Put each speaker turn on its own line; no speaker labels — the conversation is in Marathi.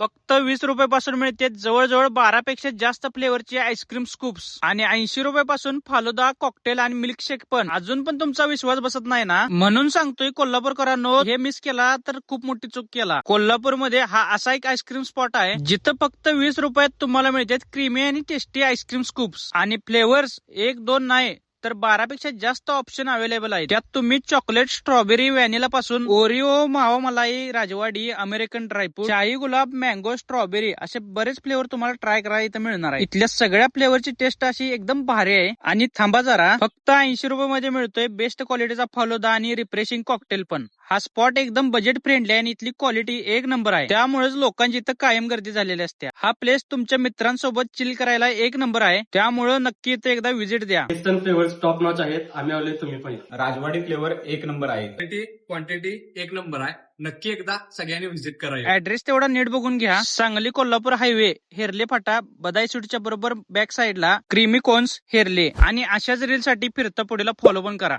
फक्त 20 रुपयापासून मिळते जवळजवळ 12 पेक्षा जास्त फ्लेवरची आईस्क्रीम स्कूप्स आणि 80 रुपयापासून फालुदा कॉकटेल आणि मिल्कशेक पण. अजून पण तुमचा विश्वास बसत नाही ना, म्हणून सांगतोय कोल्हापूरकरांनो, हे मिस केला तर खूप मोठी चूक केला. कोल्हापूरमध्ये हा असा एक आईस्क्रीम स्पॉट आहे जिथं फक्त 20 रुपयात तुम्हाला मिळतात क्रीमी आणि टेस्टी आईस्क्रीम स्कूप्स आणि फ्लेवर्स 1-2 नाही तर 12 पेक्षा जास्त ऑप्शन अवेलेबल आहेत. त्यात तुम्ही चॉकलेट, स्ट्रॉबेरी, व्हॅनिला पासून ओरिओ, मावा मलाई, राजवाडी, अमेरिकन ड्रायफ्रूट, शाही गुलाब, मँगो, स्ट्रॉबेरी असे बरेच फ्लेवर तुम्हाला ट्राय करायला इथं मिळणार आहे. इथल्या सगळ्या फ्लेवरची टेस्ट अशी एकदम भारी आहे. आणि थांबा जरा, फक्त 80 रुपये मध्ये मिळतोय बेस्ट क्वालिटीचा फालुदा आणि रिफ्रेशिंग कॉकटेल पण. हा स्पॉट एकदम बजेट फ्रेंडली आहे आणि इथली क्वालिटी एक नंबर आहे. त्यामुळेच लोकांची इथं कायम गर्दी झालेली असते. हा प्लेस तुमच्या मित्रांसोबत चिल करायला एक नंबर आहे. त्यामुळे नक्की इथं एकदा व्हिजिट द्या.
वेस्टर्न फ्लेवर्स टॉप नॉच आहेत. आम्ही आलोय, तुम्ही पण.
राजवाडी फ्लेवर एक नंबर आहे.
क्वांटिटी एक नंबर आहे. नक्की एकदा सगळ्यांनी व्हिजिट करायला.
ऍड्रेस तेवढा नीट बघून घ्या. सांगली कोल्हापूर हायवे, हेरले फाटा, बदाई स्वीटच्या बरोबर बॅक साइडला क्रीमी कोन्स हेरले. आणि अशाच रील साठी फिरता पुढेला फॉलो पण करा.